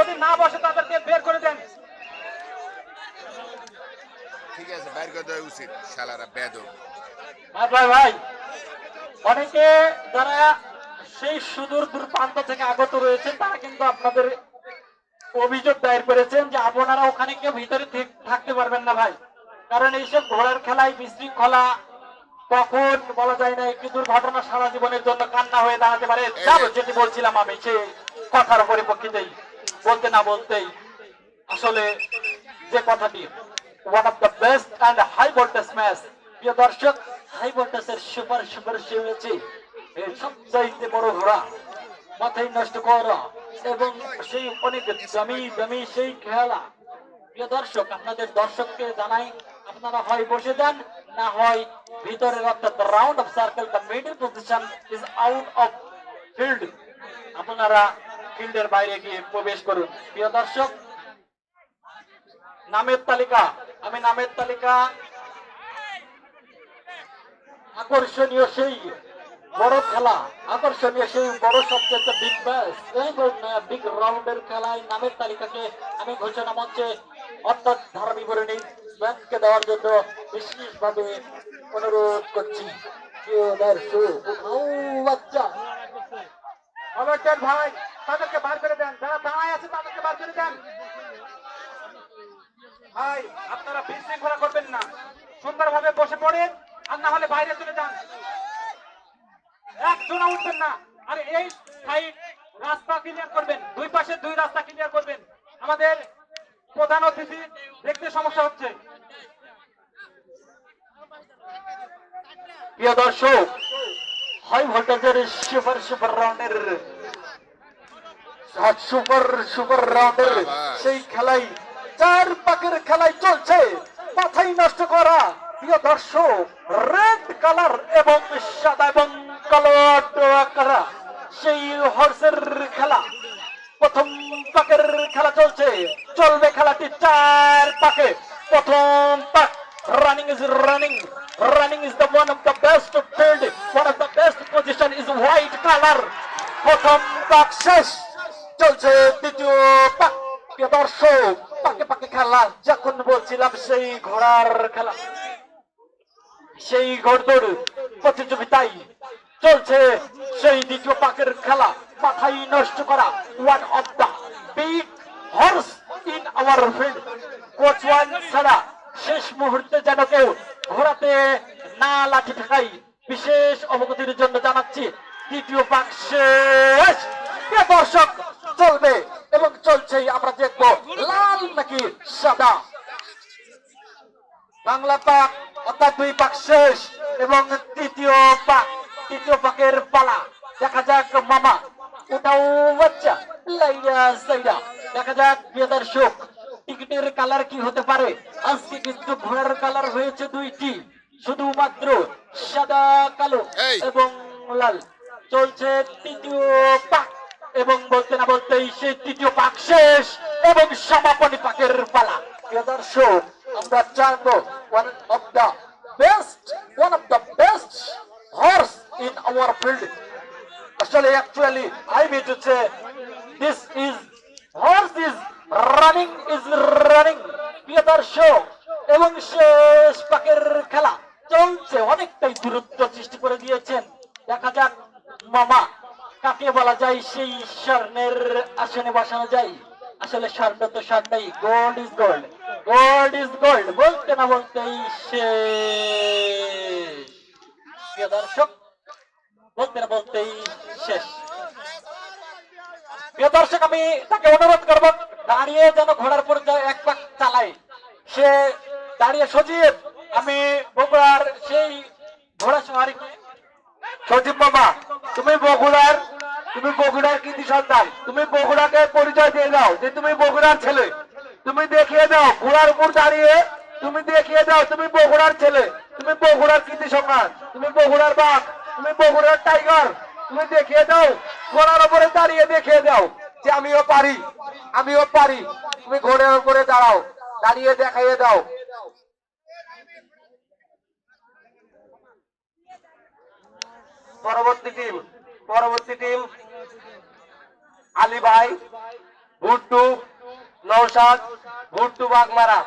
যদি না বসে তাদেরকে বের করে দেন। ঠিক আছে, বাইর করে দেওয়া উচিত, শালারা বেদব। ভাই ভাই ভাই, অনেকে যারা সেই সুদূর দূর প্রান্ত থেকে আগত রয়েছেন তারা কিন্তু আপনাদের অভিযোগ দায়ের করেছেন যে আপনারা ওখানে কেউ ভিতরে থাকতে পারবেন না ভাই, কারণ এইসব ঘোড়ার খেলায় বিশৃঙ্খলা কখন বলা যায় না, একটি দুর্ঘটনা সারা জীবনের জন্য কান্না হয়ে দাঁড়াতে পারে। এই যাব যে যেটি বলছিলাম আমি সেই কথার পরিপ্রেক্ষিতেই বলতে না বলতেই আসলে যে কথাটি, one of the best and high voltage match. প্রিয় দর্শক, হাই ভোল্টেজের সুপার সুপার শিউরেছি এই সবচাইতে বড় ঘোড়া, মাথায় নষ্ট করা এবং সেই অনেক দামি দামি সেই খেলা। প্রিয় দর্শক, আপনাদের দর্শককে জানাই আপনারা হয় বসে যান, না হয় ভিতরের অর্থাৎ round of circle the middle position is out of field, আপনারা ফিল্ডের বাইরে গিয়ে প্রবেশ করুন। প্রিয় দর্শক, নামের তালিকা, আমি নামের তালিকা আকর্ষণীয় সেই বড় খেলা, আকর্ষণীয় সেই বড় সবচেয়ে বিগ ব্যাস, এই বিগ রাউন্ডের খেলায় নামের তালিকাকে আমি ঘোষণা মঞ্চে অর্থাৎ ধারা বিবরণী ব্যাংককে দেওয়ার জন্য বিশেষভাবে অনুরোধ করছি। বাচ্চা অলটের ভাই, তাদেরকে বার করে দেন, যারা দাঁড়ায় আছে তাদেরকে বার করে দেন। ভাই আপনারা বিশৃঙ্খলা করবেন না, সুন্দরভাবে বসে পড়েন, আর না হলে বাইরে চলে যান, একজনও উঠবেন না। আর এই সাইড রাস্তা ক্লিয়ার করবেন, দুই পাশে দুই রাস্তা ক্লিয়ার করবেন, আমাদের প্রধান অতিথি দেখতে সমস্যা হচ্ছে। প্রিয় দর্শক, হাই ভোল্টেজের সুপার সুপার রাউন্ডের সুপার সুপার রাউন্ডের বাবা, সেই খেলাই, চার পাকের খেলাই চলছে, মাথায় নষ্ট করা। প্রিয় দর্শক, রেড কালার এবং সাদা এবং কালো করা সেই হর্সের খেলা, প্রথম পাকের খেলা চলছে, চলবে খেলাটি চার পাকে। প্রথম পাক, running is running, running is the one of the best field, one of the best position is white color। প্রথম পাক শেষ, চলছে দ্বিতীয় পাক। প্রিয় দর্শক, পাকে পাকে খেলা, যখন বলছিলাম সেই ঘোড়ার খেলা, সেই ঘোড়দৌড় প্রতিযোগিতায় চলছে সেই দ্বিতীয় পাকের খেলা, মাথায় নষ্ট করা, one of the big horse in our field. Coach one ছাড়া শেষ মুহূর্তে যেন কেউ ঘোড়াতে না লাঠি ঠেকাই, বিশেষ অবগতির জন্য জানাচ্ছি দ্বিতীয় পাক শেষ। প্রিয় দর্শক, চলবে এবং চলছেই, আমরা দেখবো লাল নাকি সাদা। বাংলা পাক অর্থাৎ দুই পাক শেষ এবং তৃতীয় পাক, তৃতীয় পাকের পালা। দেখা যাক মামা, ওটাও বাচ্চা লাইয়া সাইডা, দেখা যাক প্রিয় দর্শক টিকিটের কালার কি হতে পারে। আজকে কিন্তু ঘোড়ার কালার হয়েছে দুইটি, শুধুমাত্র সাদা কালো এই এবং লাল। চলছে তৃতীয় পাক এবং বলতে না বলতেই সেই তৃতীয় পাক শেষ এবং সমাপনী পাকের পালা। প্রিয় দর্শক, আমরা জানবো one of the best horse in our field. Actually, I mean to say, this is horse is running. প্রিয় দর্শক, এবং শেষ পাকের খেলা চলছে, অনেকটাই দূরত্ব সৃষ্টি করে দিয়েছেন। দেখা যাক মামা কাকে বলা যায় সেই স্বর্ণের আসনে বসানো যায়। আসলে স্বর্ণ তো স্বর্ণই, gold is gold, gold is gold, বলতে না বলতেই শেষ। প্রিয় দর্শক, বলতে না বলতেই শেষ। প্রিয় দর্শক, আমি তাকে অনুরোধ করবো দাঁড়িয়ে যেন ঘোড়ার পর এক পাক চালায়, সে দাঁড়িয়ে সজীব। আমি বগুড়ার সেই ঘোড়া সওয়ারি, সজীব বাবা, তুমি বগুড়ার কৃতি সন্তান, তুমি বগুড়াকে পরিচয় দিয়ে দাও যে তুমি বগুড়ার ছেলে। তুমি দেখিয়ে দাও ঘোড়ার উপর দাঁড়িয়ে, তুমি দেখিয়ে দাও তুমি বগুড়ার ছেলে, তুমি বগুড়ার কৃতি সন্তান, তুমি বগুড়ার বাঘ, তুমি বগুড়ার টাইগার। তুমি দেখিয়ে দাও ঘোড়ার উপরে দাঁড়িয়ে, দেখিয়ে দাও যে আমিও পারি, আমিও পারি। তুমি ঘোড়ার উপরে দাঁড়াও, দাঁড়িয়ে দেখাইয়ে দাও। পরবর্তী টিম আলী ভাই, ভুট্টু নৌসাদ ভুট্টু বাগমারা